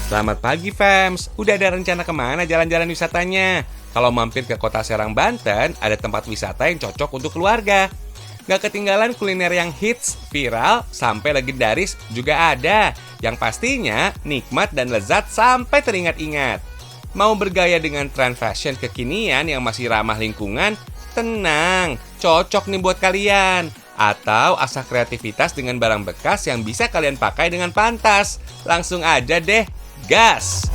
Selamat pagi, Fems. Udah ada rencana kemana jalan-jalan wisatanya? Kalau mampir ke kota Serang, Banten, ada tempat wisata yang cocok untuk keluarga. Gak ketinggalan kuliner yang hits, viral, sampai legendaris juga ada. Yang pastinya nikmat dan lezat sampai teringat-ingat. Mau bergaya dengan tren fashion kekinian yang masih ramah lingkungan? Tenang, cocok nih buat kalian. Atau asah kreativitas dengan barang bekas yang bisa kalian pakai dengan pantas. Langsung aja deh, gas!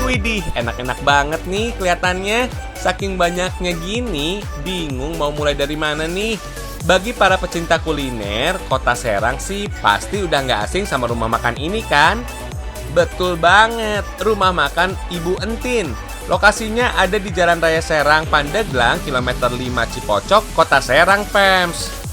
Widih, enak-enak banget nih kelihatannya. Saking banyaknya gini, bingung mau mulai dari mana nih. Bagi para pecinta kuliner, kota Serang sih pasti udah nggak asing sama rumah makan ini kan? Betul banget, rumah makan Ibu Entin. Lokasinya ada di Jalan Raya Serang, Pandeglang, kilometer 5 Cipocok, kota Serang, Fems.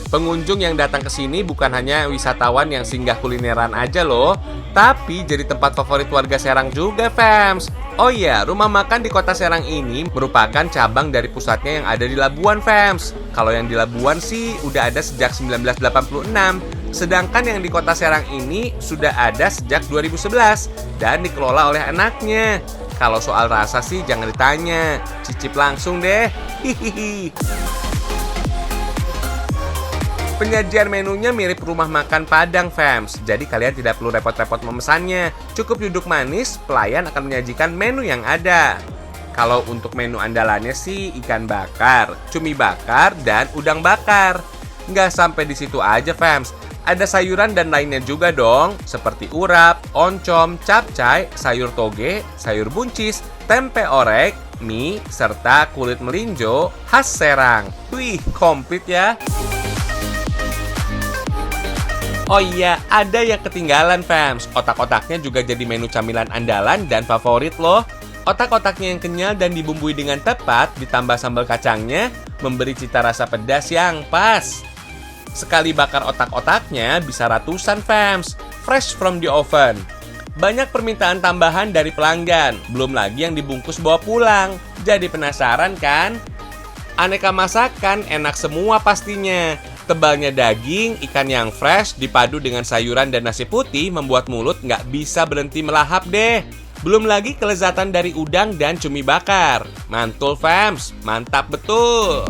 Pengunjung yang datang ke sini bukan hanya wisatawan yang singgah kulineran aja loh, tapi jadi tempat favorit warga Serang juga, Fems. Oh iya, rumah makan di kota Serang ini merupakan cabang dari pusatnya yang ada di Labuan, Fems. Kalau yang di Labuan sih udah ada sejak 1986, sedangkan yang di kota Serang ini sudah ada sejak 2011 dan dikelola oleh anaknya. Kalau soal rasa sih jangan ditanya, cicip langsung deh. Hihihi. Penyajian menunya mirip rumah makan Padang, Fems. Jadi kalian tidak perlu repot-repot memesannya. Cukup duduk manis, pelayan akan menyajikan menu yang ada. Kalau untuk menu andalannya sih ikan bakar, cumi bakar, dan udang bakar. Nggak sampai di situ aja, Fems. Ada sayuran dan lainnya juga dong, seperti urap, oncom, capcay, sayur toge, sayur buncis, tempe orek, mie, serta kulit melinjo khas Serang. Wih, komplit ya. Oh iya, ada yang ketinggalan, Fems. Otak-otaknya juga jadi menu camilan andalan dan favorit loh. Otak-otaknya yang kenyal dan dibumbui dengan tepat, ditambah sambal kacangnya, memberi cita rasa pedas yang pas. Sekali bakar otak-otaknya bisa ratusan, Fems. Fresh from the oven. Banyak permintaan tambahan dari pelanggan, belum lagi yang dibungkus bawa pulang. Jadi penasaran kan? Aneka masakan enak semua pastinya. Tebalnya daging, ikan yang fresh, dipadu dengan sayuran dan nasi putih membuat mulut nggak bisa berhenti melahap deh. Belum lagi kelezatan dari udang dan cumi bakar. Mantul, Fems, mantap betul.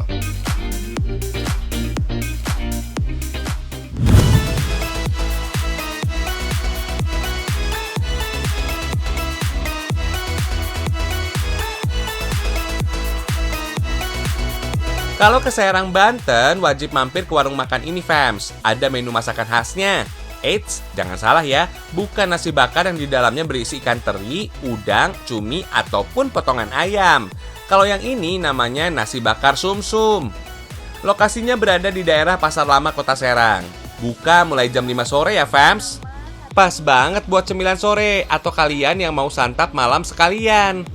Kalau ke Serang, Banten, wajib mampir ke warung makan ini, Fems. Ada menu masakan khasnya. Eits, jangan salah ya, bukan nasi bakar yang di dalamnya berisi ikan teri, udang, cumi, ataupun potongan ayam. Kalau yang ini namanya nasi bakar sumsum. Lokasinya berada di daerah Pasar Lama, Kota Serang. Buka mulai jam 5 sore ya, Fems. Pas banget buat cemilan sore atau kalian yang mau santap malam sekalian.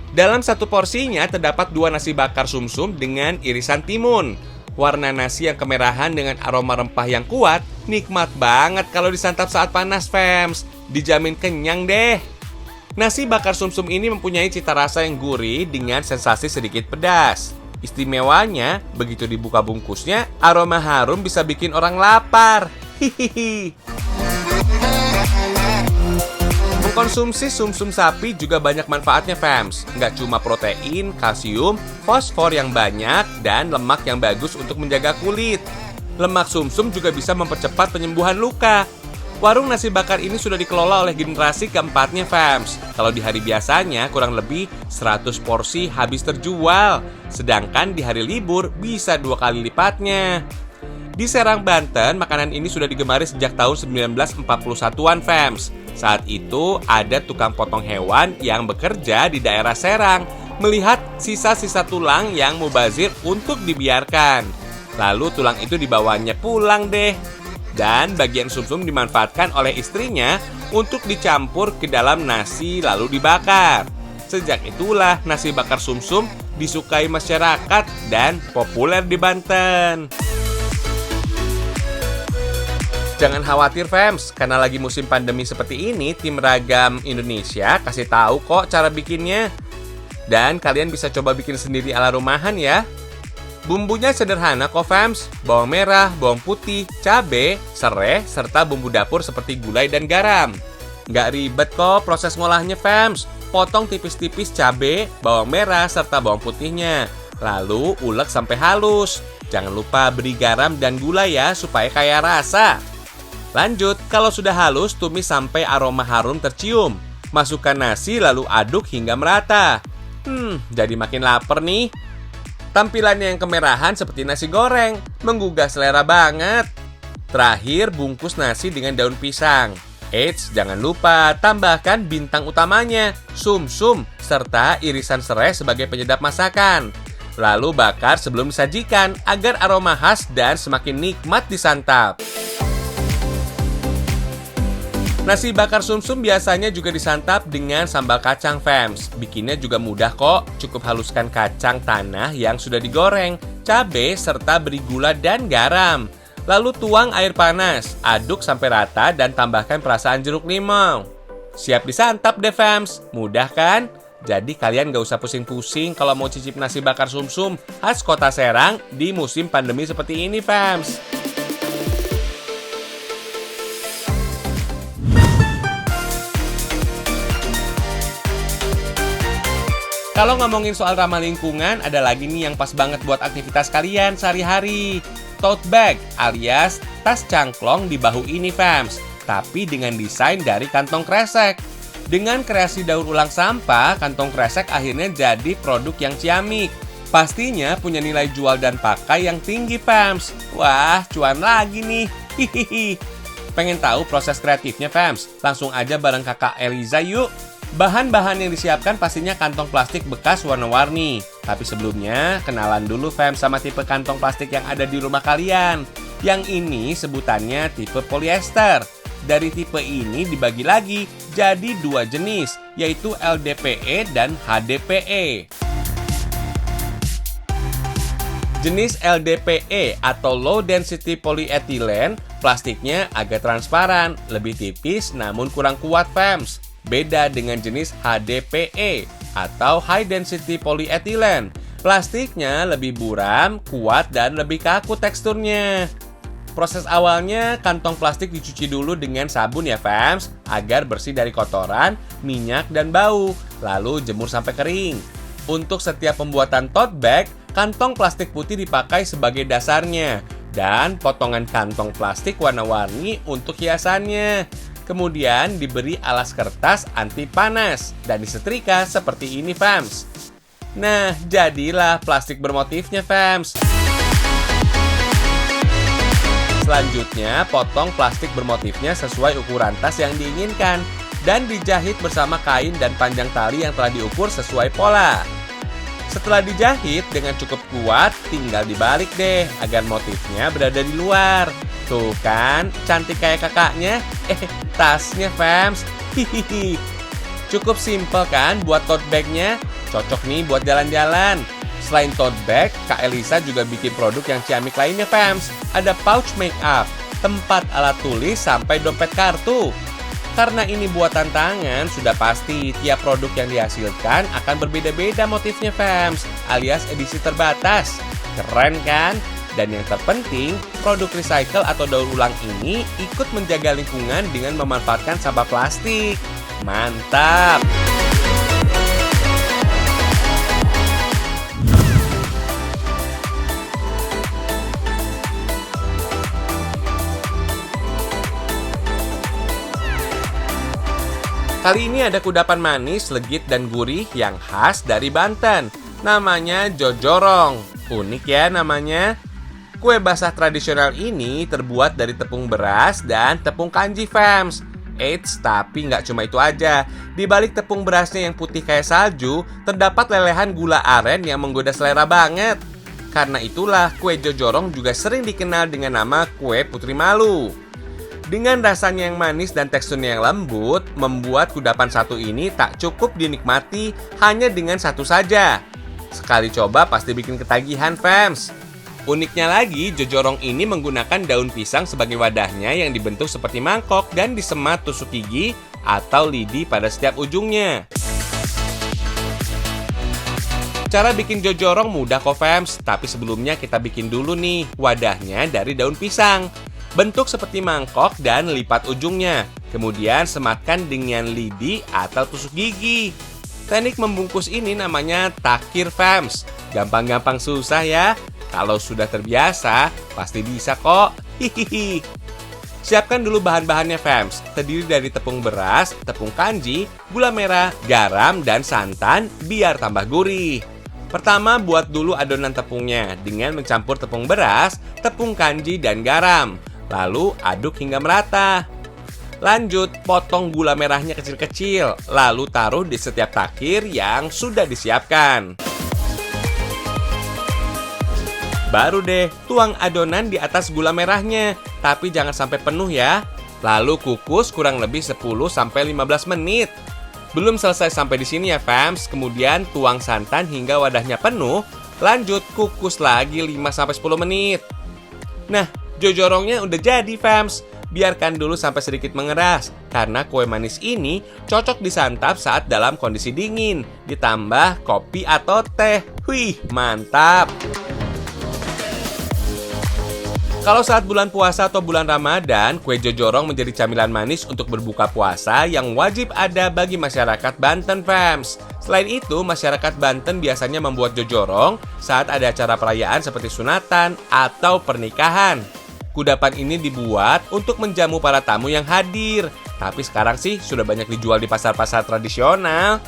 Dalam satu porsinya terdapat 2 nasi bakar sumsum dengan irisan timun. Warna nasi yang kemerahan dengan aroma rempah yang kuat, nikmat banget kalau disantap saat panas, Fems. Dijamin kenyang deh. Nasi bakar sumsum ini mempunyai cita rasa yang gurih dengan sensasi sedikit pedas. Istimewanya, begitu dibuka bungkusnya, aroma harum bisa bikin orang lapar. Hihihi. Mengkonsumsi sumsum sapi juga banyak manfaatnya, Fems. Nggak cuma protein, kalsium, fosfor yang banyak, dan lemak yang bagus untuk menjaga kulit. Lemak sumsum juga bisa mempercepat penyembuhan luka. Warung nasi bakar ini sudah dikelola oleh generasi keempatnya, Fems. Kalau di hari biasanya kurang lebih 100 porsi habis terjual. Sedangkan di hari libur bisa 2 kali lipatnya. Di Serang, Banten, makanan ini sudah digemari sejak tahun 1941-an, Fems. Saat itu ada tukang potong hewan yang bekerja di daerah Serang melihat sisa-sisa tulang yang mubazir untuk dibiarkan. Lalu tulang itu dibawanya pulang deh. Dan bagian sumsum dimanfaatkan oleh istrinya untuk dicampur ke dalam nasi lalu dibakar. Sejak itulah nasi bakar sumsum disukai masyarakat dan populer di Banten. Jangan khawatir fams, karena lagi musim pandemi seperti ini, tim Ragam Indonesia kasih tahu kok cara bikinnya. Dan kalian bisa coba bikin sendiri ala rumahan ya. Bumbunya sederhana kok fams, bawang merah, bawang putih, cabai, serai, serta bumbu dapur seperti gulai dan garam. Nggak ribet kok proses ngolahnya fams. Potong tipis-tipis cabai, bawang merah, serta bawang putihnya. Lalu ulek sampai halus. Jangan lupa beri garam dan gula ya supaya kaya rasa. Lanjut, kalau sudah halus, tumis sampai aroma harum tercium. Masukkan nasi lalu aduk hingga merata. Jadi makin lapar nih. Tampilannya yang kemerahan seperti nasi goreng, menggugah selera banget. Terakhir, bungkus nasi dengan daun pisang. Eits, jangan lupa tambahkan bintang utamanya, sumsum, serta irisan serai sebagai penyedap masakan. Lalu bakar sebelum disajikan agar aroma khas dan semakin nikmat disantap. Nasi bakar sumsum biasanya juga disantap dengan sambal kacang fams. Bikinnya juga mudah kok, cukup haluskan kacang tanah yang sudah digoreng, cabai, serta beri gula dan garam. Lalu tuang air panas, aduk sampai rata dan tambahkan perasaan jeruk limau. Siap disantap deh fams, mudah kan? Jadi kalian gak usah pusing-pusing kalau mau cicip nasi bakar sumsum khas Kota Serang di musim pandemi seperti ini fams. Kalau ngomongin soal ramah lingkungan, ada lagi nih yang pas banget buat aktivitas kalian sehari-hari. Tote bag alias tas cangklong di bahu ini fams, tapi dengan desain dari kantong kresek. Dengan kreasi daur ulang sampah, kantong kresek akhirnya jadi produk yang ciamik. Pastinya punya nilai jual dan pakai yang tinggi fams. Wah, cuan lagi nih. Hihihi. Pengen tahu proses kreatifnya fams? Langsung aja bareng kakak Eliza yuk. Bahan-bahan yang disiapkan pastinya kantong plastik bekas warna-warni. Tapi sebelumnya, kenalan dulu fams sama tipe kantong plastik yang ada di rumah kalian. Yang ini sebutannya tipe polyester. Dari tipe ini dibagi lagi jadi dua jenis, yaitu LDPE dan HDPE. Jenis LDPE atau Low Density Polyethylene, plastiknya agak transparan, lebih tipis namun kurang kuat fams. Beda dengan jenis HDPE atau High Density Polyethylene. Plastiknya lebih buram, kuat, dan lebih kaku teksturnya. Proses awalnya, kantong plastik dicuci dulu dengan sabun ya fams, agar bersih dari kotoran, minyak, dan bau. Lalu jemur sampai kering. Untuk setiap pembuatan tote bag, kantong plastik putih dipakai sebagai dasarnya. Dan potongan kantong plastik warna-warni untuk hiasannya. Kemudian diberi alas kertas anti panas dan disetrika seperti ini fams. Nah, jadilah plastik bermotifnya fams. Selanjutnya, potong plastik bermotifnya sesuai ukuran tas yang diinginkan dan dijahit bersama kain dan panjang tali yang telah diukur sesuai pola. Setelah dijahit dengan cukup kuat, tinggal dibalik deh agar motifnya berada di luar. Tuh kan, cantik kayak kakaknya. Tasnya fams. Hihihi. Cukup simple kan buat tote bagnya? Cocok nih buat jalan-jalan. Selain tote bag, Kak Elisa juga bikin produk yang ciamik lainnya fams. Ada pouch makeup, tempat alat tulis, sampai dompet kartu. Karena ini buatan tangan, sudah pasti tiap produk yang dihasilkan akan berbeda-beda motifnya fams, alias edisi terbatas. Keren kan? Dan yang terpenting, produk recycle atau daur ulang ini ikut menjaga lingkungan dengan memanfaatkan sampah plastik. Mantap! Kali ini ada kudapan manis, legit, dan gurih yang khas dari Banten. Namanya jojorong. Unik ya namanya. Kue basah tradisional ini terbuat dari tepung beras dan tepung kanji fams. Eits, tapi nggak cuma itu aja. Di balik tepung berasnya yang putih kayak salju, terdapat lelehan gula aren yang menggoda selera banget. Karena itulah kue jojorong juga sering dikenal dengan nama kue putri malu. Dengan rasanya yang manis dan teksturnya yang lembut, membuat kudapan satu ini tak cukup dinikmati hanya dengan satu saja. Sekali coba pasti bikin ketagihan, fams. Uniknya lagi, jojorong ini menggunakan daun pisang sebagai wadahnya yang dibentuk seperti mangkok dan disemat tusuk gigi atau lidi pada setiap ujungnya. Cara bikin jojorong mudah kok, fams, tapi sebelumnya kita bikin dulu nih wadahnya dari daun pisang. Bentuk seperti mangkok dan lipat ujungnya. Kemudian sematkan dengan lidi atau tusuk gigi. Teknik membungkus ini namanya takir, fams. Gampang-gampang susah ya. Kalau sudah terbiasa, pasti bisa kok. Hihihi. Siapkan dulu bahan-bahannya, fams. Terdiri dari tepung beras, tepung kanji, gula merah, garam, dan santan biar tambah gurih. Pertama, buat dulu adonan tepungnya dengan mencampur tepung beras, tepung kanji, dan garam. Lalu aduk hingga merata. Lanjut, potong gula merahnya kecil-kecil, lalu taruh di setiap takir yang sudah disiapkan. Baru deh, tuang adonan di atas gula merahnya, tapi jangan sampai penuh ya. Lalu kukus kurang lebih 10-15 menit. Belum selesai sampai di sini ya, fams. Kemudian tuang santan hingga wadahnya penuh. Lanjut, kukus lagi 5-10 menit. Nah, jojorongnya udah jadi, fams. Biarkan dulu sampai sedikit mengeras, karena kue manis ini cocok disantap saat dalam kondisi dingin, ditambah kopi atau teh. Wih, mantap! Kalau saat bulan puasa atau bulan Ramadan, kue jojorong menjadi camilan manis untuk berbuka puasa yang wajib ada bagi masyarakat Banten, fams. Selain itu, masyarakat Banten biasanya membuat jojorong saat ada acara perayaan seperti sunatan atau pernikahan. Kudapan ini dibuat untuk menjamu para tamu yang hadir. Tapi sekarang sih sudah banyak dijual di pasar-pasar tradisional.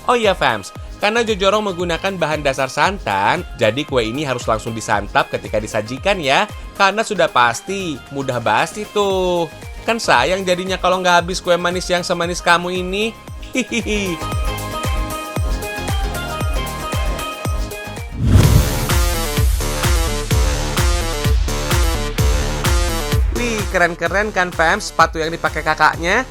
Oh iya, fams, karena jojorong menggunakan bahan dasar santan, jadi kue ini harus langsung disantap ketika disajikan ya. Karena sudah pasti mudah basi tuh. Kan sayang jadinya kalau nggak habis kue manis yang semanis kamu ini. Hihihi. Wih, keren-keren kan, fams, sepatu yang dipakai kakaknya?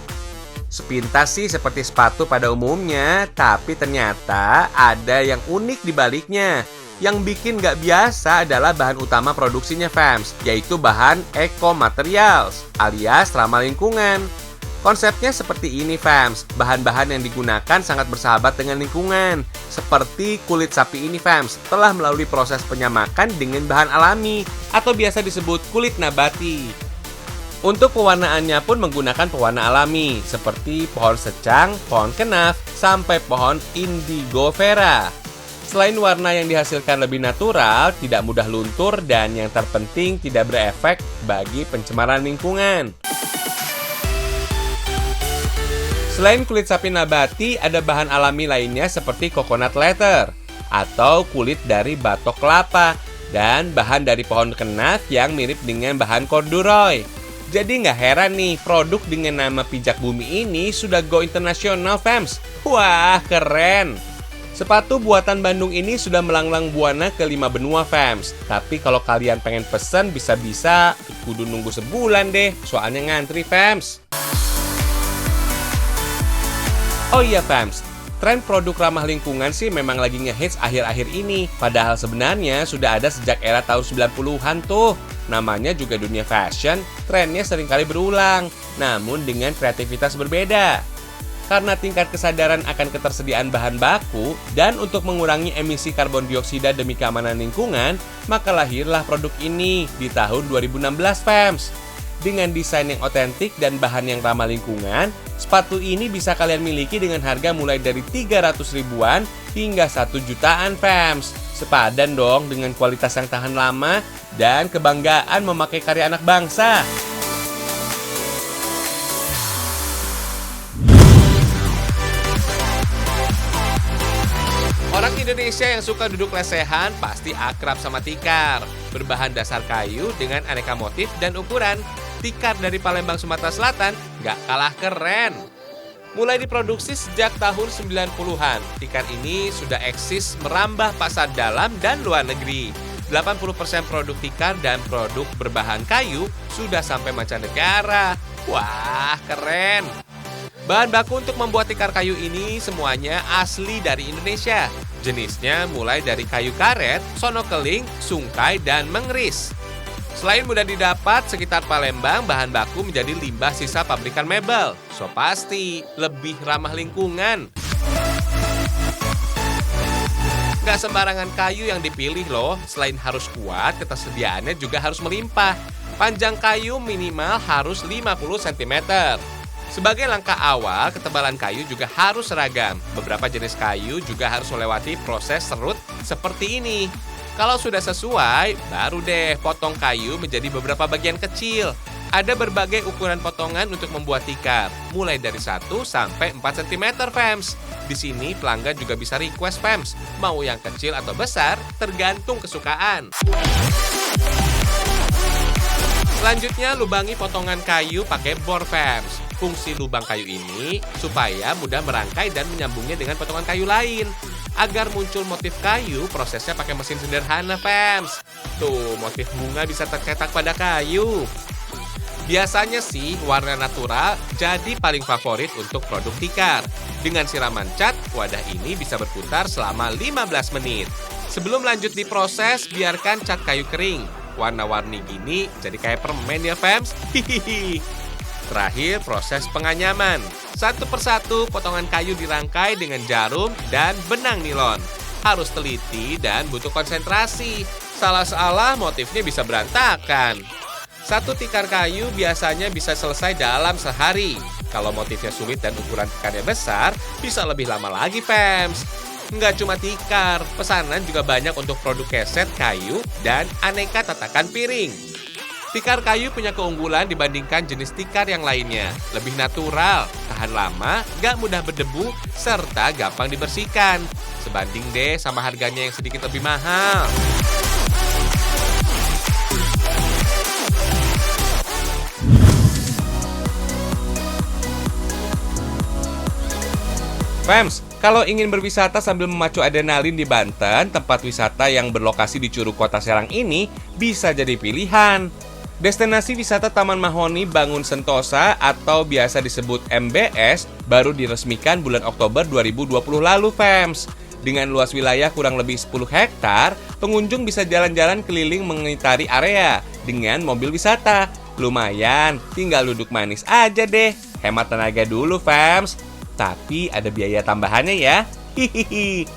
Sepintas sih seperti sepatu pada umumnya, tapi ternyata ada yang unik di baliknya. Yang bikin nggak biasa adalah bahan utama produksinya, fams, yaitu bahan eco-materials alias ramah lingkungan. Konsepnya seperti ini, fams. Bahan-bahan yang digunakan sangat bersahabat dengan lingkungan. Seperti kulit sapi ini, fams, telah melalui proses penyamakan dengan bahan alami atau biasa disebut kulit nabati. Untuk pewarnaannya pun menggunakan pewarna alami, seperti pohon secang, pohon kenaf, sampai pohon indigo vera. Selain warna yang dihasilkan lebih natural, tidak mudah luntur, dan yang terpenting tidak berefek bagi pencemaran lingkungan. Selain kulit sapi nabati, ada bahan alami lainnya seperti coconut leather, atau kulit dari batok kelapa, dan bahan dari pohon kenaf yang mirip dengan bahan corduroy. Jadi nggak heran nih, produk dengan nama pijak bumi ini sudah go internasional, fams. Wah, keren! Sepatu buatan Bandung ini sudah melanglang buana ke 5 benua, fams. Tapi kalau kalian pengen pesen, bisa-bisa kudu nunggu sebulan deh, soalnya ngantri, fams. Oh iya, fams, tren produk ramah lingkungan sih memang lagi ngehits akhir-akhir ini. Padahal sebenarnya sudah ada sejak era tahun 90-an tuh. Namanya juga dunia fashion, trennya seringkali berulang, namun dengan kreativitas berbeda. Karena tingkat kesadaran akan ketersediaan bahan baku dan untuk mengurangi emisi karbon dioksida demi keamanan lingkungan, maka lahirlah produk ini di tahun 2016, fams. Dengan desain yang otentik dan bahan yang ramah lingkungan, sepatu ini bisa kalian miliki dengan harga mulai dari 300 ribuan hingga 1 jutaan, fams. Sepadan dong dengan kualitas yang tahan lama dan kebanggaan memakai karya anak bangsa. Orang Indonesia yang suka duduk lesehan pasti akrab sama tikar. Berbahan dasar kayu dengan aneka motif dan ukuran, tikar dari Palembang, Sumatera Selatan nggak kalah keren. Mulai diproduksi sejak tahun 90-an, tikar ini sudah eksis merambah pasar dalam dan luar negeri. 80% produk tikar dan produk berbahan kayu sudah sampai mancanegara. Wah, keren! Bahan baku untuk membuat tikar kayu ini semuanya asli dari Indonesia. Jenisnya mulai dari kayu karet, sono keling, sungkai, dan mengeris. Selain mudah didapat, sekitar Palembang bahan baku menjadi limbah sisa pabrikan mebel. So pasti lebih ramah lingkungan. Gak sembarangan kayu yang dipilih loh. Selain harus kuat, ketersediaannya juga harus melimpah. Panjang kayu minimal harus 50 cm. Sebagai langkah awal, ketebalan kayu juga harus seragam. Beberapa jenis kayu juga harus melewati proses serut seperti ini. Kalau sudah sesuai, baru deh potong kayu menjadi beberapa bagian kecil. Ada berbagai ukuran potongan untuk membuat tikar, mulai dari 1 sampai 4 cm, fams. Di sini pelanggan juga bisa request, fams, mau yang kecil atau besar, tergantung kesukaan. Selanjutnya, lubangi potongan kayu pakai bor, fams. Fungsi lubang kayu ini supaya mudah merangkai dan menyambungnya dengan potongan kayu lain. Agar muncul motif kayu, prosesnya pakai mesin sederhana, fams. Tuh, motif bunga bisa tercetak pada kayu. Biasanya sih, warna natural jadi paling favorit untuk produk tikar. Dengan siraman cat, wadah ini bisa berputar selama 15 menit. Sebelum lanjut diproses, biarkan cat kayu kering. Warna-warni gini jadi kayak permen ya, fams. Hihihi. Terakhir, proses penganyaman. Satu persatu, potongan kayu dirangkai dengan jarum dan benang nilon. Harus teliti dan butuh konsentrasi. Salah-salah, motifnya bisa berantakan. Satu tikar kayu biasanya bisa selesai dalam sehari. Kalau motifnya sulit dan ukuran tikarnya besar, bisa lebih lama lagi, fams. Nggak cuma tikar, pesanan juga banyak untuk produk keset kayu dan aneka tatakan piring. Tikar kayu punya keunggulan dibandingkan jenis tikar yang lainnya. Lebih natural, tahan lama, gak mudah berdebu, serta gampang dibersihkan. Sebanding deh sama harganya yang sedikit lebih mahal. Fams, kalau ingin berwisata sambil memacu adrenalin di Banten, tempat wisata yang berlokasi di Curug Kota Serang ini bisa jadi pilihan. Destinasi wisata Taman Mahoni Bangun Sentosa atau biasa disebut MBS baru diresmikan bulan Oktober 2020 lalu, fams. Dengan luas wilayah kurang lebih 10 hektar, pengunjung bisa jalan-jalan keliling mengitari area dengan mobil wisata. Lumayan, tinggal duduk manis aja deh. Hemat tenaga dulu, fams. Tapi ada biaya tambahannya ya. Hihihi.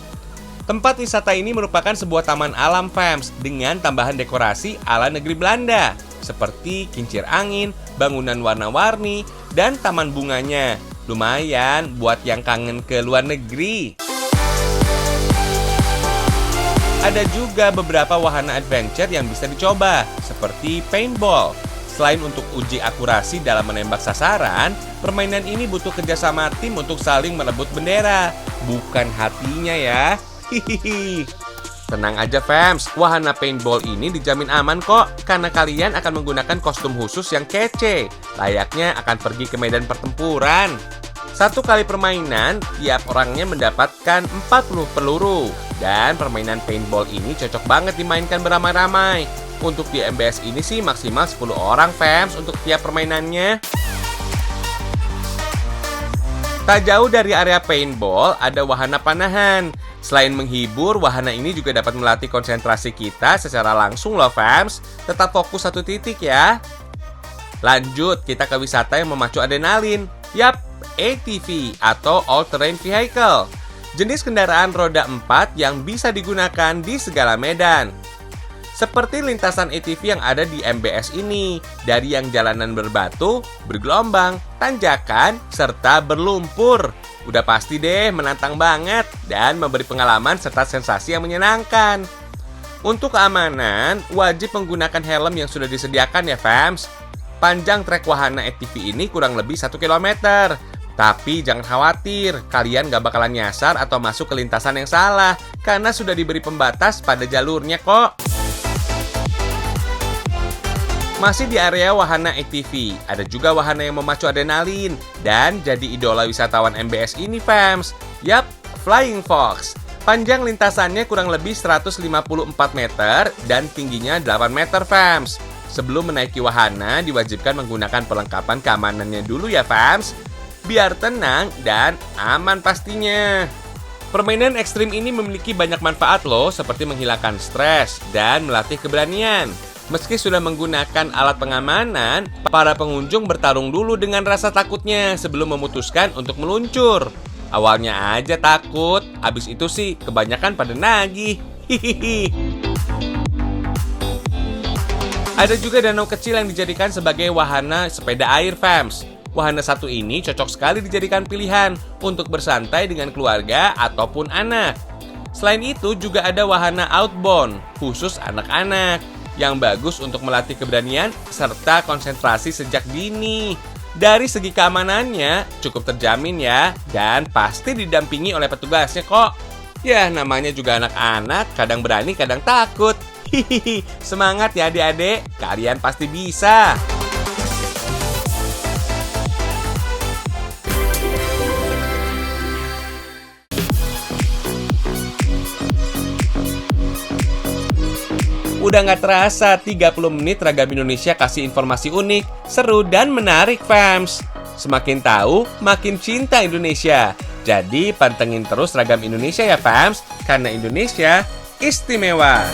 Tempat wisata ini merupakan sebuah taman alam, fams, dengan tambahan dekorasi ala negeri Belanda. Seperti kincir angin, bangunan warna-warni, dan taman bunganya. Lumayan buat yang kangen ke luar negeri. Ada juga beberapa wahana adventure yang bisa dicoba, seperti paintball. Selain untuk uji akurasi dalam menembak sasaran, permainan ini butuh kerjasama tim untuk saling merebut bendera, bukan hatinya ya. Hihihi. Tenang aja, fams, wahana paintball ini dijamin aman kok, karena kalian akan menggunakan kostum khusus yang kece. Layaknya akan pergi ke medan pertempuran. Satu kali permainan, tiap orangnya mendapatkan 40 peluru. Dan permainan paintball ini cocok banget dimainkan beramai-ramai. Untuk di MBS ini sih maksimal 10 orang, fams, untuk tiap permainannya. Tak jauh dari area paintball, ada wahana panahan. Selain menghibur, wahana ini juga dapat melatih konsentrasi kita secara langsung loh, fams. Tetap fokus satu titik ya. Lanjut, kita ke wisata yang memacu adrenalin. Yap, ATV atau All Terrain Vehicle. Jenis kendaraan roda 4 yang bisa digunakan di segala medan. Seperti lintasan ATV yang ada di MBS ini, dari yang jalanan berbatu, bergelombang, tanjakan, serta berlumpur. Udah pasti deh menantang banget dan memberi pengalaman serta sensasi yang menyenangkan. Untuk keamanan, wajib menggunakan helm yang sudah disediakan ya, fams. Panjang trek wahana ATV ini kurang lebih 1 km. Tapi jangan khawatir, kalian gak bakalan nyasar atau masuk ke lintasan yang salah, karena sudah diberi pembatas pada jalurnya kok. Masih di area wahana ATV, ada juga wahana yang memacu adrenalin dan jadi idola wisatawan MBS ini, fams. Yap, Flying Fox. Panjang lintasannya kurang lebih 154 meter dan tingginya 8 meter, fams. Sebelum menaiki wahana, diwajibkan menggunakan perlengkapan keamanannya dulu ya, fams. Biar tenang dan aman pastinya. Permainan ekstrim ini memiliki banyak manfaat loh, seperti menghilangkan stres dan melatih keberanian. Meski sudah menggunakan alat pengamanan, para pengunjung bertarung dulu dengan rasa takutnya sebelum memutuskan untuk meluncur. Awalnya aja takut, abis itu sih kebanyakan pada nagih. Hihihi. Ada juga danau kecil yang dijadikan sebagai wahana sepeda air, fams. Wahana satu ini cocok sekali dijadikan pilihan untuk bersantai dengan keluarga ataupun anak. Selain itu juga ada wahana outbound, khusus anak-anak, yang bagus untuk melatih keberanian serta konsentrasi sejak dini. Dari segi keamanannya cukup terjamin ya, dan pasti didampingi oleh petugasnya kok. Ya, namanya juga anak-anak, kadang berani kadang takut. Hihihi, semangat ya adik-adik, kalian pasti bisa. Udah nggak terasa 30 menit Ragam Indonesia kasih informasi unik, seru, dan menarik, fams. Semakin tahu, makin cinta Indonesia. Jadi pantengin terus Ragam Indonesia ya, fams, karena Indonesia istimewa.